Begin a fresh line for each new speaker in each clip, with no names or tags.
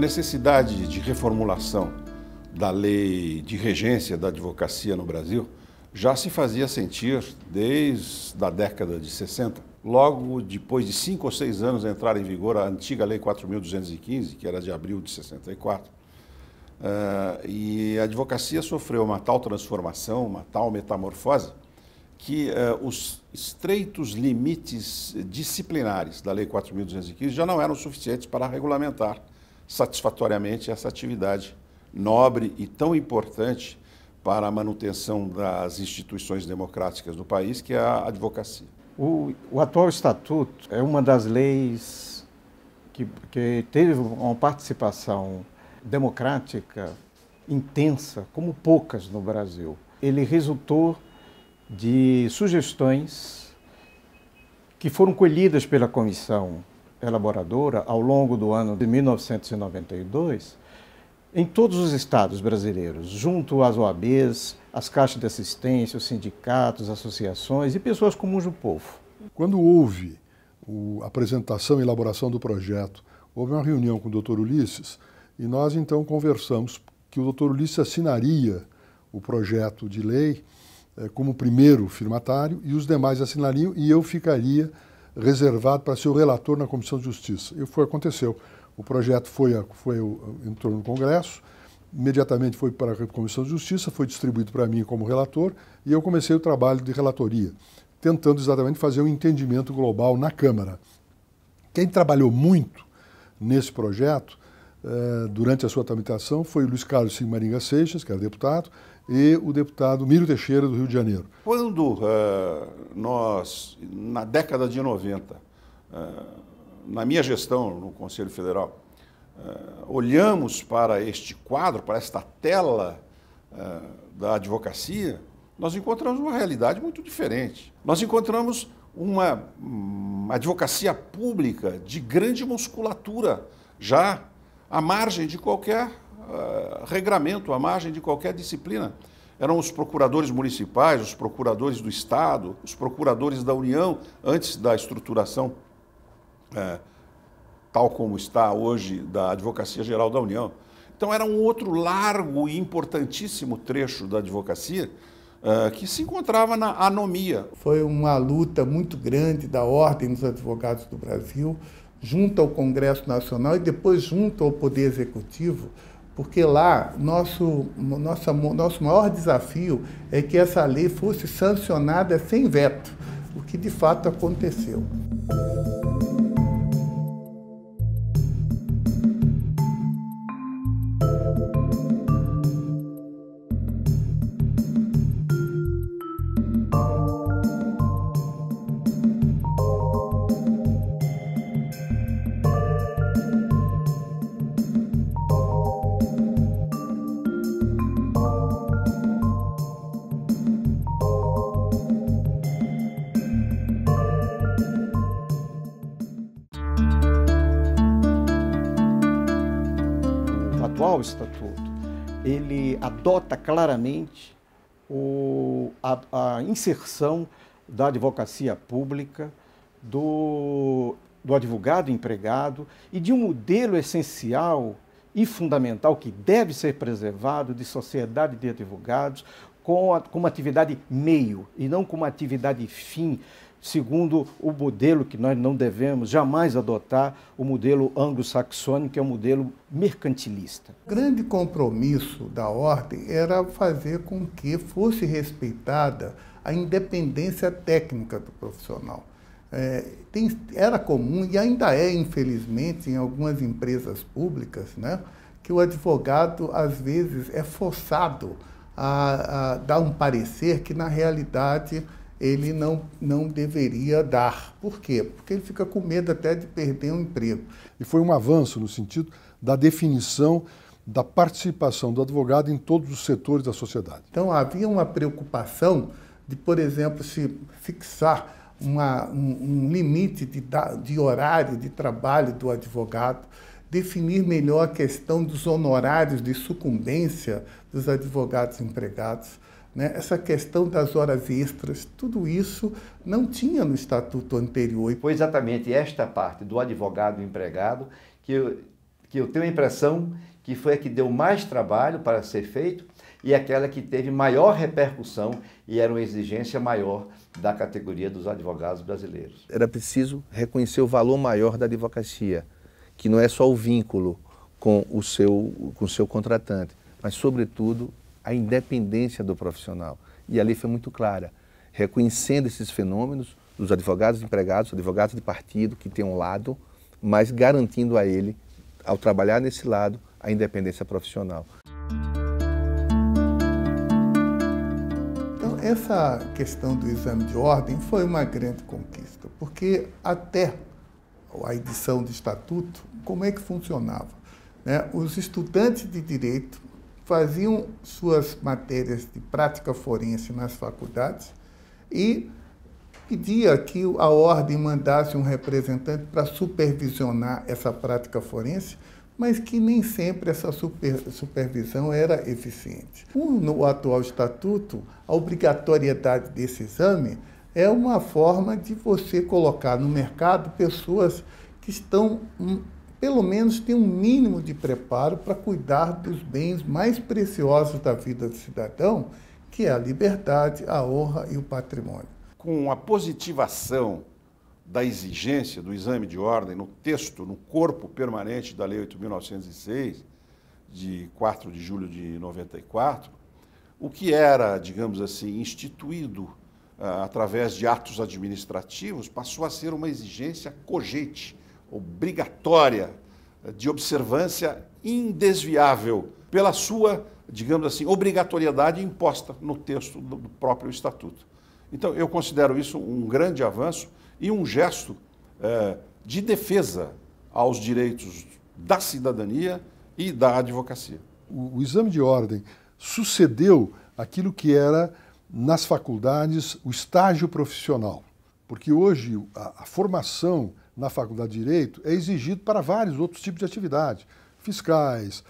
necessidade de reformulação da lei de regência da advocacia no Brasil já se fazia sentir desde a década de 60. Logo depois de 5 ou 6 anos de entrar em vigor a antiga Lei 4.215, que era de abril de 64, e a advocacia sofreu uma tal transformação, uma tal metamorfose, que os estreitos limites disciplinares da Lei 4.215 já não eram suficientes para regulamentar satisfatoriamente essa atividade nobre e tão importante para a manutenção das instituições democráticas do país, que é a advocacia.
O atual estatuto é uma das leis que teve uma participação democrática intensa, como poucas no Brasil. Ele resultou de sugestões que foram colhidas pela comissão elaboradora ao longo do ano de 1992, em todos os estados brasileiros, junto às OABs, às caixas de assistência, os sindicatos, associações e pessoas comuns do povo.
Quando houve a apresentação e elaboração do projeto, houve uma reunião com o Dr. Ulisses e nós então conversamos que o Dr. Ulisses assinaria o projeto de lei como primeiro firmatário e os demais assinariam e eu ficaria reservado para ser o relator na Comissão de Justiça. E foi o que aconteceu. O projeto entrou no Congresso, imediatamente foi para a Comissão de Justiça, foi distribuído para mim como relator e eu comecei o trabalho de relatoria, tentando exatamente fazer um entendimento global na Câmara. Quem trabalhou muito nesse projeto, durante a sua tramitação, foi o Luiz Carlos Sigmaringa Seixas, que era deputado, e o deputado Mírio Teixeira, do Rio de Janeiro.
Quando nós, na década de 90, na minha gestão no Conselho Federal, olhamos para este quadro, para esta tela da advocacia, nós encontramos uma realidade muito diferente. Nós encontramos uma advocacia pública de grande musculatura, já à margem de qualquer regramento, à margem de qualquer disciplina. Eram os procuradores municipais, os procuradores do Estado, os procuradores da União, antes da estruturação tal como está hoje da Advocacia Geral da União. Então era um outro largo e importantíssimo trecho da advocacia que se encontrava na anomia.
Foi uma luta muito grande da Ordem dos Advogados do Brasil, junto ao Congresso Nacional e depois junto ao Poder Executivo, porque lá nosso maior desafio é que essa lei fosse sancionada sem veto, o que de fato aconteceu.
O Estatuto, ele adota claramente a inserção da advocacia pública, do advogado empregado e de um modelo essencial e fundamental que deve ser preservado de sociedade de advogados como uma atividade meio e não como uma atividade fim, segundo o modelo que nós não devemos jamais adotar, o modelo anglo-saxônico, que é o modelo mercantilista.
O grande compromisso da Ordem era fazer com que fosse respeitada a independência técnica do profissional. Era comum, e ainda é, infelizmente, em algumas empresas públicas, né, que o advogado, às vezes, é forçado a dar um parecer que, na realidade, ele não deveria dar. Por quê? Porque ele fica com medo até de perder um emprego.
E foi um avanço no sentido da definição da participação do advogado em todos os setores da sociedade.
Então havia uma preocupação de, por exemplo, se fixar um limite de horário de trabalho do advogado, definir melhor a questão dos honorários de sucumbência dos advogados empregados, né? Essa questão das horas extras, tudo isso não tinha no estatuto anterior.
Foi exatamente esta parte do advogado empregado que que eu tenho a impressão que foi a que deu mais trabalho para ser feito e aquela que teve maior repercussão e era uma exigência maior da categoria dos advogados brasileiros.
Era preciso reconhecer o valor maior da advocacia, que não é só o vínculo com o seu contratante, mas, sobretudo, a independência do profissional. E a lei foi muito clara, reconhecendo esses fenômenos dos advogados empregados, advogados de partido, que tem um lado, mas garantindo a ele, ao trabalhar nesse lado, a independência profissional.
Então, essa questão do exame de ordem foi uma grande conquista, porque até a edição do Estatuto, como é que funcionava? Né? Os estudantes de Direito faziam suas matérias de prática forense nas faculdades e pedia que a ordem mandasse um representante para supervisionar essa prática forense, mas que nem sempre essa supervisão era eficiente. No atual estatuto, a obrigatoriedade desse exame é uma forma de você colocar no mercado pessoas que estão, pelo menos, têm um mínimo de preparo para cuidar dos bens mais preciosos da vida do cidadão, que é a liberdade, a honra e o patrimônio.
Com a positivação da exigência do exame de ordem no texto, no corpo permanente da Lei 8.906, de 4 de julho de 94, o que era, digamos assim, instituído através de atos administrativos, passou a ser uma exigência cogente, obrigatória, de observância indesviável, pela sua, digamos assim, obrigatoriedade imposta no texto do próprio Estatuto. Então, eu considero isso um grande avanço e um gesto de defesa aos direitos da cidadania e da advocacia.
O exame de ordem sucedeu aquilo que era, nas faculdades, o estágio profissional. Porque hoje a formação na Faculdade de Direito é exigido para vários outros tipos de atividade, fiscais,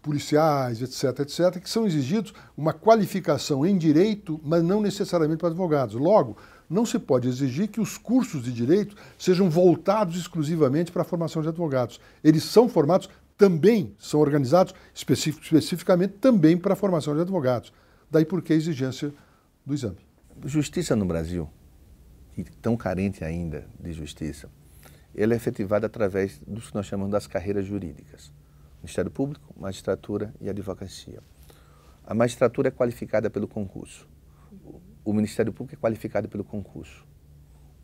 policiais, etc., etc., que são exigidos uma qualificação em direito, mas não necessariamente para advogados. Logo, não se pode exigir que os cursos de direito sejam voltados exclusivamente para a formação de advogados. Eles são formados também, são organizados especificamente também para a formação de advogados. Daí por que a exigência do exame.
Justiça no Brasil, e tão carente ainda de justiça, ela é efetivada através dos que nós chamamos das carreiras jurídicas. Ministério Público, magistratura e advocacia. A magistratura é qualificada pelo concurso. O Ministério Público é qualificado pelo concurso.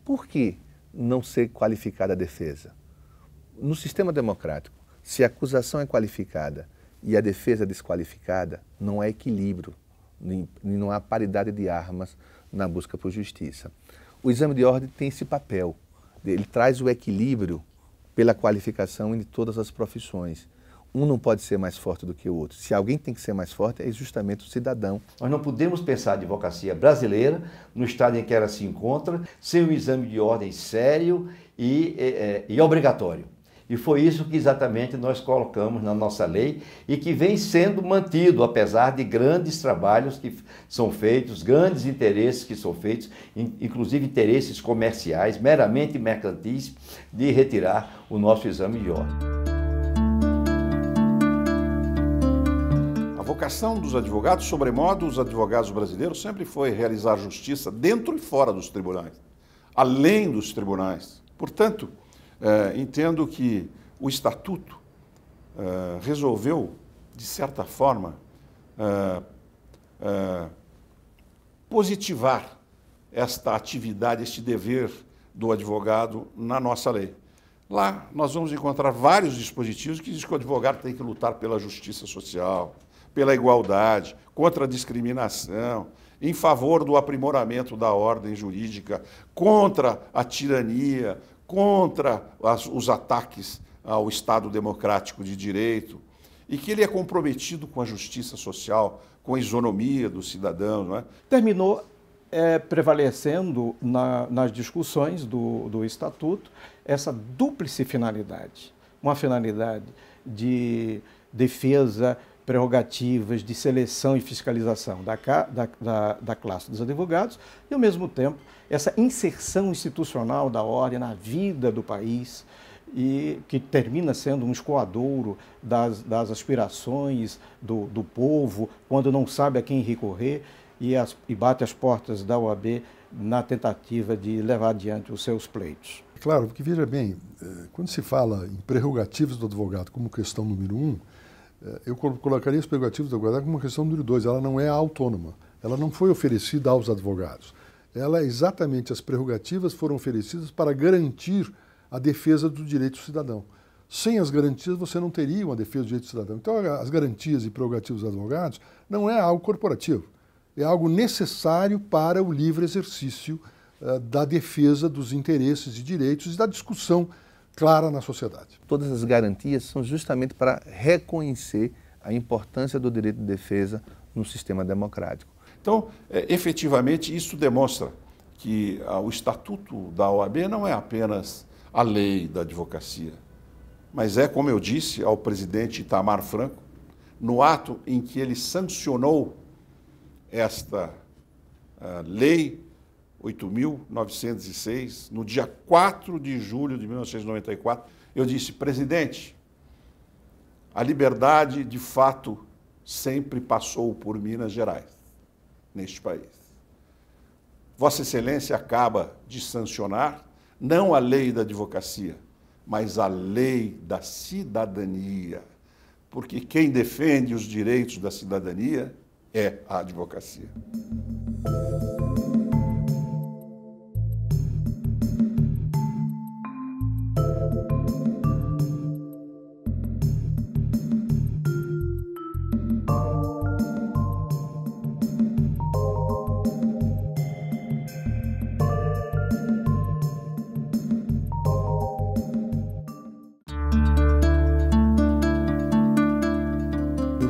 Por que não ser qualificada a defesa? No sistema democrático, se a acusação é qualificada e a defesa é desqualificada, não há equilíbrio, não há paridade de armas na busca por justiça. O exame de ordem tem esse papel. Ele traz o equilíbrio pela qualificação em todas as profissões. Um não pode ser mais forte do que o outro. Se alguém tem que ser mais forte, é justamente o cidadão.
Nós não podemos pensar a advocacia brasileira, no estado em que ela se encontra, sem um exame de ordem sério e obrigatório. E foi isso que exatamente nós colocamos na nossa lei e que vem sendo mantido, apesar de grandes trabalhos que são feitos, grandes interesses que são feitos, inclusive interesses comerciais, meramente mercantis, de retirar o nosso exame de ordem.
A vocação dos advogados, sobremodo os advogados brasileiros, sempre foi realizar justiça dentro e fora dos tribunais, além dos tribunais. Portanto, entendo que o Estatuto resolveu, de certa forma, positivar esta atividade, este dever do advogado na nossa lei. Lá nós vamos encontrar vários dispositivos que dizem que o advogado tem que lutar pela justiça social, pela igualdade, contra a discriminação, em favor do aprimoramento da ordem jurídica, contra a tirania, contra os ataques ao Estado democrático de direito, e que ele é comprometido com a justiça social, com a isonomia dos cidadãos. Não é?
Terminou prevalecendo nas discussões do Estatuto essa dúplice finalidade. Uma finalidade de defesa, prerrogativas de seleção e fiscalização da classe dos advogados e, ao mesmo tempo, essa inserção institucional da ordem na vida do país e que termina sendo um escoadouro das aspirações do povo, quando não sabe a quem recorrer e bate as portas da OAB na tentativa de levar adiante os seus pleitos.
Claro, porque veja bem, quando se fala em prerrogativas do advogado como questão número 1, eu colocaria as prerrogativas do advogado como questão número 2. Ela não é autônoma, ela não foi oferecida aos advogados. Ela exatamente, as prerrogativas foram oferecidas para garantir a defesa do direito do cidadão. Sem as garantias você não teria uma defesa do direito do cidadão. Então as garantias e prerrogativas dos advogados não é algo corporativo, é algo necessário para o livre exercício da defesa dos interesses e direitos e da discussão clara na sociedade.
Todas as garantias são justamente para reconhecer a importância do direito de defesa no sistema democrático.
Então, efetivamente, isso demonstra que o Estatuto da OAB não é apenas a lei da advocacia, mas é, como eu disse ao presidente Itamar Franco, no ato em que ele sancionou esta lei 8.906, no dia 4 de julho de 1994, eu disse: presidente, a liberdade de fato sempre passou por Minas Gerais, neste país. Vossa Excelência acaba de sancionar não a lei da advocacia, mas a lei da cidadania, porque quem defende os direitos da cidadania é a advocacia.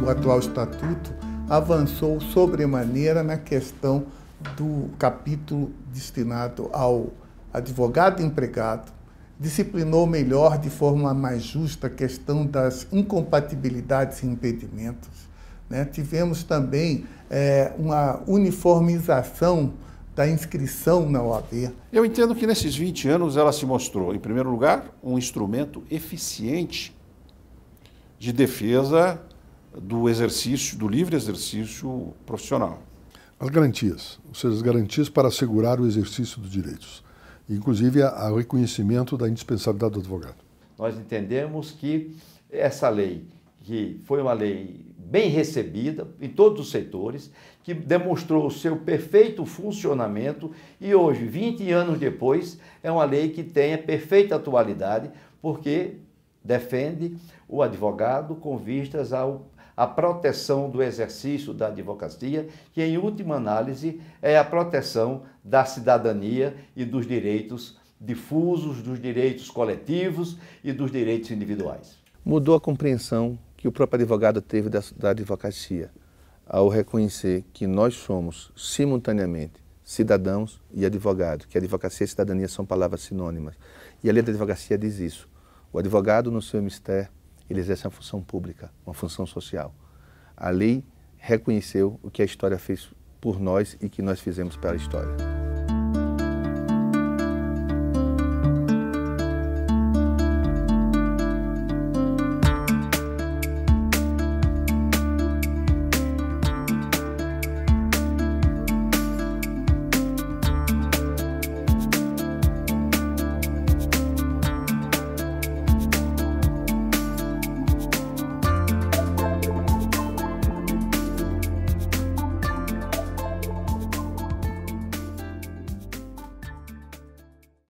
O atual estatuto avançou sobremaneira na questão do capítulo destinado ao advogado empregado, disciplinou melhor, de forma mais justa, a questão das incompatibilidades e impedimentos, né? Tivemos também uma uniformização da inscrição na OAB.
Eu entendo que nesses 20 anos ela se mostrou, em primeiro lugar, um instrumento eficiente de defesa do exercício, do livre exercício profissional.
As garantias, ou seja, as garantias para assegurar o exercício dos direitos, inclusive o reconhecimento da indispensabilidade do advogado.
Nós entendemos que essa lei, que foi uma lei bem recebida em todos os setores, que demonstrou o seu perfeito funcionamento e hoje, 20 anos depois, é uma lei que tem a perfeita atualidade, porque defende o advogado com vistas à proteção do exercício da advocacia, que em última análise é a proteção da cidadania e dos direitos difusos, dos direitos coletivos e dos direitos individuais.
Mudou a compreensão que o próprio advogado teve da advocacia, ao reconhecer que nós somos, simultaneamente, cidadãos e advogados, que advocacia e cidadania são palavras sinônimas. E a lei da advocacia diz isso. O advogado, no seu mistério, ele exerce uma função pública, uma função social. A lei reconheceu o que a história fez por nós e que nós fizemos pela história.